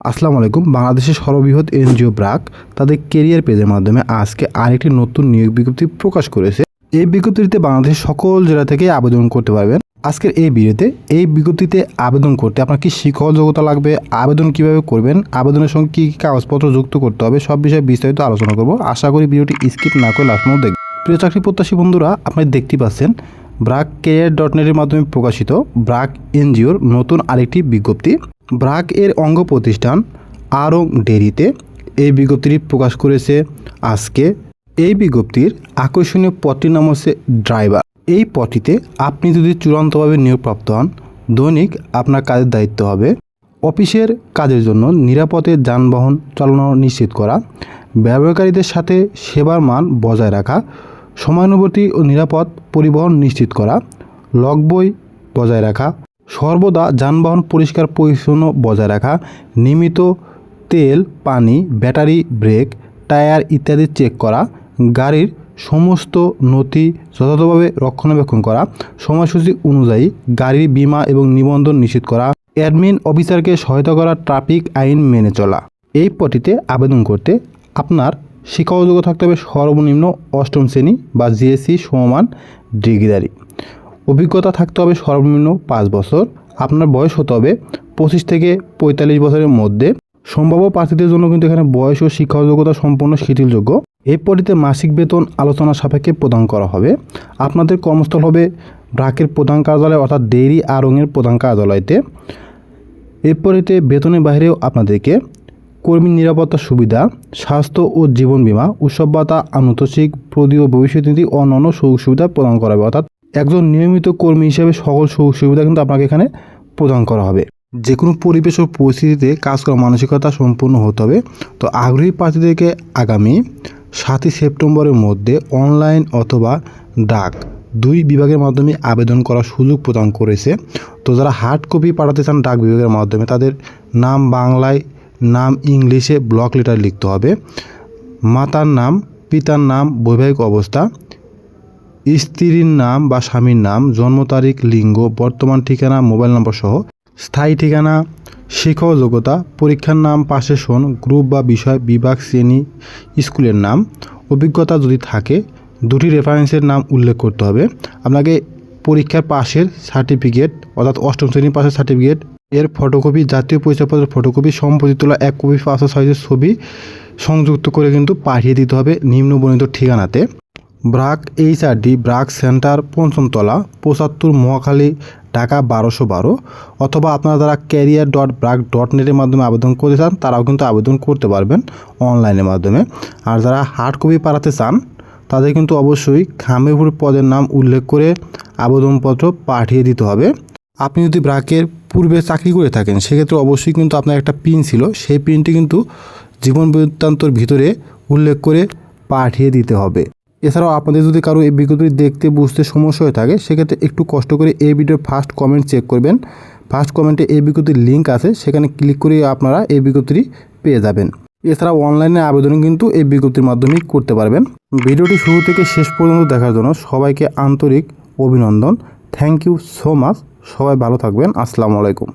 আসসালামু আলাইকুম। বাংলাদেশের সর্ববৃহৎ এনজিও ব্র্যাক তাদের কেরিয়ার পেজের মাধ্যমে আজকে আরেকটি নতুন নিয়োগ বিজ্ঞপ্তি প্রকাশ করেছে। এই বিজ্ঞপ্তিতে বাংলাদেশের সকল জেলা থেকে আবেদন করতে পারবেন। আজকের এই ভিডিওতে এই বিজ্ঞপ্তিতে আবেদন করতে আপনার কি শিক্ষাগত যোগ্যতা লাগবে, আবেদন কিভাবে করবেন, আবেদনের সঙ্গে কী কী কাগজপত্র যুক্ত করতে হবে, সব বিষয়ে বিস্তারিত আলোচনা করব। আশা করি ভিডিওটি স্কিপ না করে লাস্ট পর্যন্ত দেখবেন। প্রিয় চাকরি প্রত্যাশী বন্ধুরা, আপনারা দেখতেই পাচ্ছেন ব্র্যাক career.net-এর মাধ্যমে প্রকাশিত ব্র্যাক এনজিওর নতুন আরেকটি বিজ্ঞপ্তি। ব্র্যাক এর অঙ্গ প্রতিষ্ঠান আরং ডেইরিতে এই বিজ্ঞপ্তিটি প্রকাশ করেছে আজকে। এই বিজ্ঞপ্তির আকর্ষণীয় পদটির নাম হচ্ছে ড্রাইভার। এই পদটিতে আপনি যদি চূড়ান্তভাবে নিয়োগপ্রাপ্ত হন, দৈনিক আপনার কাজের দায়িত্ব হবে অফিসের কাজের জন্য নিরাপদে যানবাহন চালানো নিশ্চিত করা, ব্যবহারকারীদের সাথে সেবার মান বজায় রাখা, সময়ানুবর্তী ও নিরাপদ পরিবহন নিশ্চিত করা, লগ বই বজায় রাখা, সর্বদা যানবাহন পরিষ্কার পরিচ্ছন্ন বজায় রাখা, নিয়মিত তেল, পানি, ব্যাটারি, ব্রেক, টায়ার ইত্যাদি চেক করা, গাড়ির সমস্ত নথি যথাযথভাবে রক্ষণাবেক্ষণ করা, সময়সূচি অনুযায়ী গাড়ির বীমা এবং নিবন্ধন নিশ্চিত করা, অ্যাডমিন অফিসারকে সহায়তা করা, ট্রাফিক আইন মেনে চলা। এই পদটিতে আবেদন করতে আপনার শিক্ষাগত যোগ্যতা থাকতে হবে সর্বনিম্ন অষ্টম শ্রেণী বা জিএসসি সমমান ডিগ্রিধারী। অভিজ্ঞতা থাকতে হবে সর্বনিম্ন 5 বছর। আপনার বয়স হতে হবে 25 থেকে 45 বছরের মধ্যে। সম্ভাব্য প্রার্থীদের জন্য কিন্তু এখানে বয়স ও শিক্ষাগত যোগ্যতা সম্পূর্ণ শিথিলযোগ্য। এই পদটিতে মাসিক বেতন আলোচনা সাপেক্ষে প্রদান করা হবে। আপনাদের কর্মস্থল হবে ব্র্যাকের প্রধান কার্যালয় অর্থাৎ ডেইরি আরংয়ের প্রধান কার্যালয়তে। এই পদটিতে বেতনের বাইরেও আপনাদেরকে কর্মী নিরাপত্তা সুবিধা, স্বাস্থ্য ও জীবন বীমা, উৎসব ভাতা, আনুতোষিক, প্রদি ও ভবিষ্যৎ নীতি অন্যান্য সুযোগ সুবিধা প্রদান করা হবে। অর্থাৎ একজন নিয়মিত কর্মী হিসেবে সকল সুযোগ সুবিধা কিন্তু আপনাকে এখানে প্রদান করা হবে। যে কোনো পরিবেশ ও পরিস্থিতিতে কাজ করার মানসিকতা সম্পূর্ণ হতে হবে। তো আগ্রহী প্রার্থীদেরকে আগামী 7ই সেপ্টেম্বরের মধ্যে অনলাইন অথবা ডাক দুই বিভাগের মাধ্যমে আবেদন করার সুযোগ প্রদান করেছে। তো যারা হার্ড কপি পাঠাতে চান ডাক বিভাগের মাধ্যমে, তাদের নাম বাংলায়, নাম ইংলিশে ব্লক লেটার লিখতে হবে, মাতার নাম, পিতার নাম, বৈবাহিক অবস্থা, স্ত্রীর নাম বা স্বামীর নাম, জন্ম তারিখ, লিঙ্গ, বর্তমান ঠিকানা, মোবাইল নম্বর সহ স্থায়ী ঠিকানা, শিক্ষাগত যোগ্যতা, পরীক্ষার নাম, পাশের সন, গ্রুপ বা বিষয়, বিভাগ, শ্রেণী, স্কুলের নাম, অভিজ্ঞতা যদি থাকে, দুটি রেফারেন্সের নাম উল্লেখ করতে হবে। আপনাকে পরীক্ষার পাশের সার্টিফিকেট অর্থাৎ অষ্টম শ্রেণীর পাশের সার্টিফিকেট এর ফটোকপি, জাতীয় পরিচয়পত্রের ফটোকপি, সম্প্রতি তোলা 1 কপি পাসপোর্ট সাইজের ছবি সংযুক্ত করে কিন্তু পাঠিয়ে দিতে হবে নিম্নবর্ণিত ঠিকানাতে। ব্র্যাক এইচআরডি ব্র্যাক সেন্টার, 5ম তলা, 75 মহাখালী, ঢাকা 1212। অথবা আপনারা যারা career.brack.net-এর মাধ্যমে আবেদন করতে চান তারাও কিন্তু আবেদন করতে পারবেন অনলাইনের মাধ্যমে। আর যারা হার্ড কপি পাঠাতে চান তাদের কিন্তু অবশ্যই খামেরপুর পদের নাম উল্লেখ করে আবেদনপত্র পাঠিয়ে দিতে হবে। আপনি যদি ব্র্যাকের পূর্বে চাকরি করে থাকেন সেক্ষেত্রে অবশ্যই কিন্তু আপনার একটা পিন ছিল, সেই পিনটি কিন্তু জীবন বৃত্তান্তর ভিতরে উল্লেখ করে পাঠিয়ে দিতে হবে। এছাড়াও আপনাদের যদি কারো এই বিজ্ঞপ্তি দেখতে বুঝতে সমস্যা হয়ে থাকে সেক্ষেত্রে একটু কষ্ট করে এই ভিডিওর ফার্স্ট কমেন্ট চেক করবেন। ফার্স্ট কমেন্টে এই বিজ্ঞপ্তির লিঙ্ক আছে, সেখানে ক্লিক করে আপনারা এই বিজ্ঞপ্তিটি পেয়ে যাবেন। এছাড়াও অনলাইনে আবেদন কিন্তু এই বিজ্ঞপ্তির মাধ্যমেই করতে পারবেন। ভিডিওটি শুরু থেকে শেষ পর্যন্ত দেখার জন্য সবাইকে আন্তরিক অভিনন্দন। Thank you so much. সবাই ভালো থাকবেন। আসসালামু আলাইকুম।